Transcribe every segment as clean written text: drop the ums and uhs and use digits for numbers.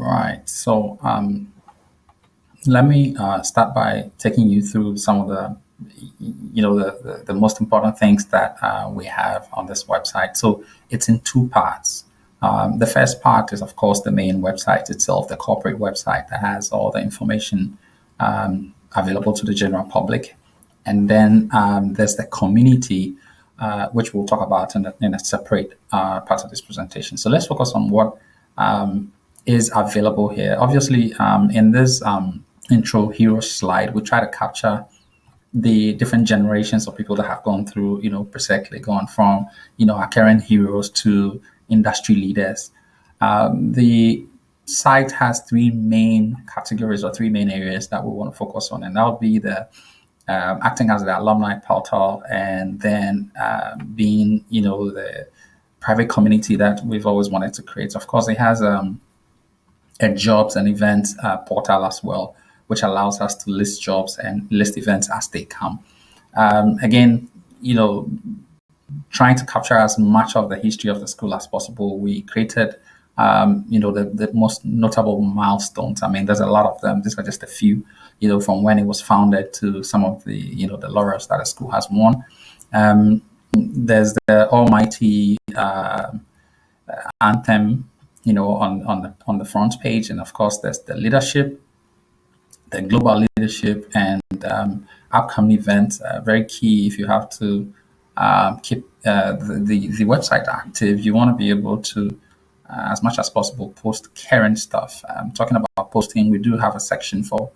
Right. Let me start by taking you through some of the most important things that we have on this website. So it's in two parts. The first part is, of course, the main website itself, the corporate website that has all the information available to the general public. And then there's the community, which we'll talk about in a separate part of this presentation. So let's focus on what is available here. Obviously, in this intro hero slide, we try to capture the different generations of people that have gone through, precisely gone from, our current heroes to industry leaders. The site has three main categories or three main areas that we want to focus on, and that would be the acting as the alumni portal, and then being, the private community that we've always wanted to create. Of course, it has a jobs and events portal as well, which allows us to list jobs and list events as they come. Again, trying to capture as much of the history of the school as possible. We created, the most notable milestones. I mean, there's a lot of them. These are just a few, from when it was founded to some of the laurels that the school has won. There's the almighty anthem, on the front page, and of course, there's the leadership, the global leadership, and upcoming events. Very key if you have to keep the website active. You want to be able to, as much as possible, post current stuff. Talking about posting, we do have a section for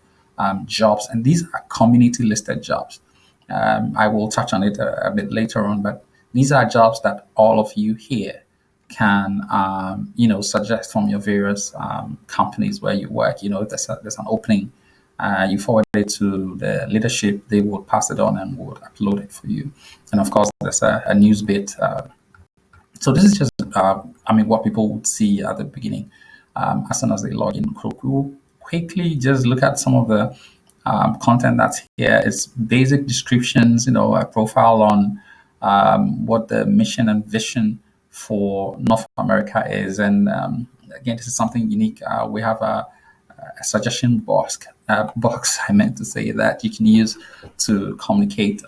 jobs, and these are community listed jobs. I will touch on it a bit later on, but these are jobs that all of you here can, suggest from your various companies where you work. If there's an opening, you forward it to the leadership, they will pass it on and would upload it for you. And of course, there's a news bit. So this is just, what people would see at the beginning as soon as they log in. We'll quickly just look at some of the content that's here. It's basic descriptions, a profile on what the mission and vision for North America is. And again, this is something unique. We have a suggestion box, I meant to say, that you can use to communicate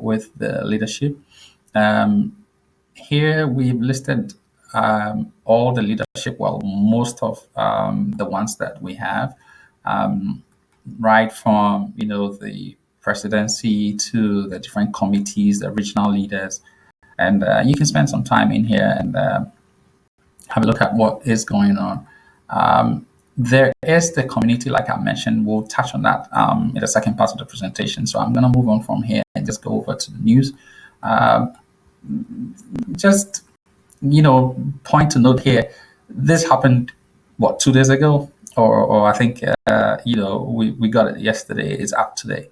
with the leadership. Here we've listed all the leadership, well, most of the ones that we have, right from, the presidency to the different committees, the regional leaders. And you can spend some time in here and have a look at what is going on. There is the community, like I mentioned. We'll touch on that in the second part of the presentation. So I'm going to move on from here and just go over to the news. Just, point to note here, this happened, 2 days ago? Or I think, we got it yesterday. It's up today.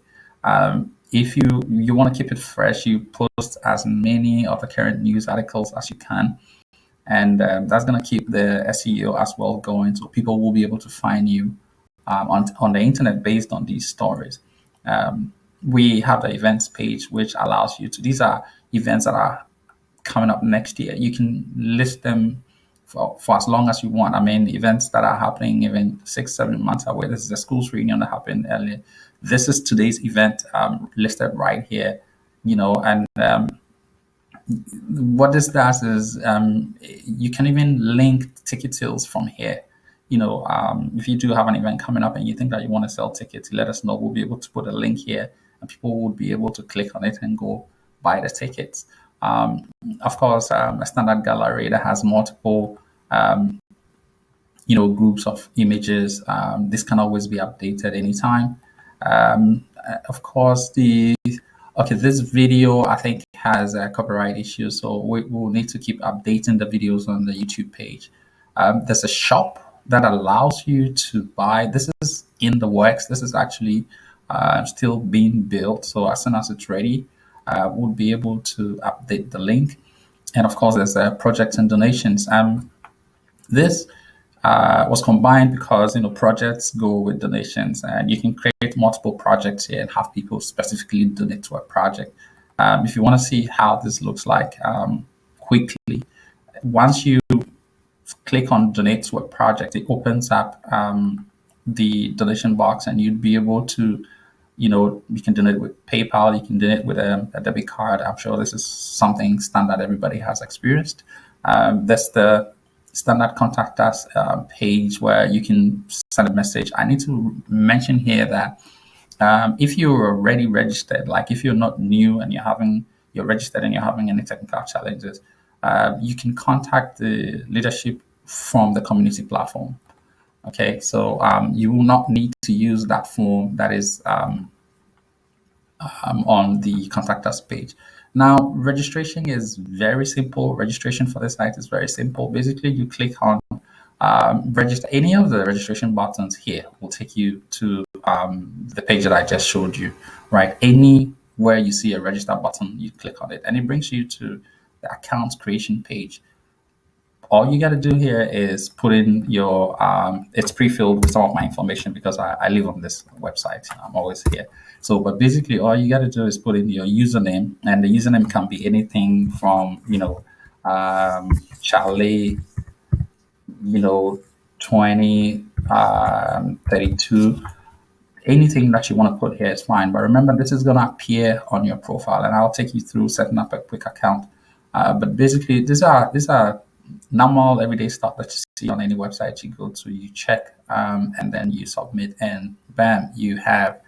If you want to keep it fresh, you post as many of the current news articles as you can. And that's going to keep the SEO as well going. So people will be able to find you on the internet based on these stories. We have the events page, which allows you to, these are events that are coming up next year. You can list them for as long as you want. I mean, events that are happening even 6-7 months away. This is a school's reunion that happened earlier. This is today's event listed right here, and what this does is you can even link ticket sales from here. If you do have an event coming up and you think that you want to sell tickets, let us know. We'll be able to put a link here and people will be able to click on it and go buy the tickets. Of course, a standard gallery that has multiple, groups of images. This can always be updated anytime. Of course, this video, I think, has a copyright issue, so we will need to keep updating the videos on the YouTube page. There's a shop that allows you to buy. This is in the works. This is actually still being built. So as soon as it's ready, we'll be able to update the link. And of course, there's projects and donations. This was combined because projects go with donations, and you can create multiple projects here and have people specifically donate to a project. If you want to see how this looks like quickly, once you click on donate to a project, it opens up the donation box, and you'd be able to, you can donate with PayPal, you can donate with a debit card. I'm sure this is something standard everybody has experienced. That's the standard contact us page where you can send a message. I need to mention here that if you're already registered, like if you're not new and you're registered and you're having any technical challenges, you can contact the leadership from the community platform. Okay, so you will not need to use that form that is on the contact us page. Now, registration is very simple. Registration for the site is very simple. Basically, you click on register. Any of the registration buttons here will take you to the page that I just showed you, right? Anywhere you see a register button, you click on it, and it brings you to the account creation page. All you got to do here is put in your it's pre-filled with some of my information because I live on this website. I'm always here. So but basically all you got to do is put in your username, and the username can be anything from Charlie, 20 32. Anything that you want to put here is fine. But remember, this is going to appear on your profile, and I'll take you through setting up a quick account. But basically, these are normal everyday stuff that you see on any website you go to. You check, and then you submit, and bam, you have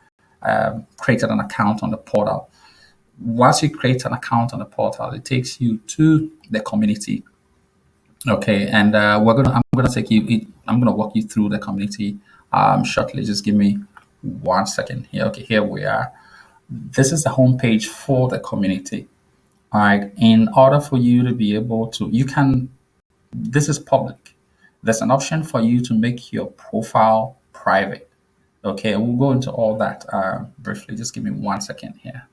created an account on the portal. Once you create an account on the portal, it takes you to the community. Okay, and I'm gonna walk you through the community shortly. Just give me 1 second here. Okay, here we are. This is the homepage for the community. All right. In order for you to be able to, this is public. There's an option for you to make your profile private. Okay, we'll go into all that briefly. Just give me 1 second here.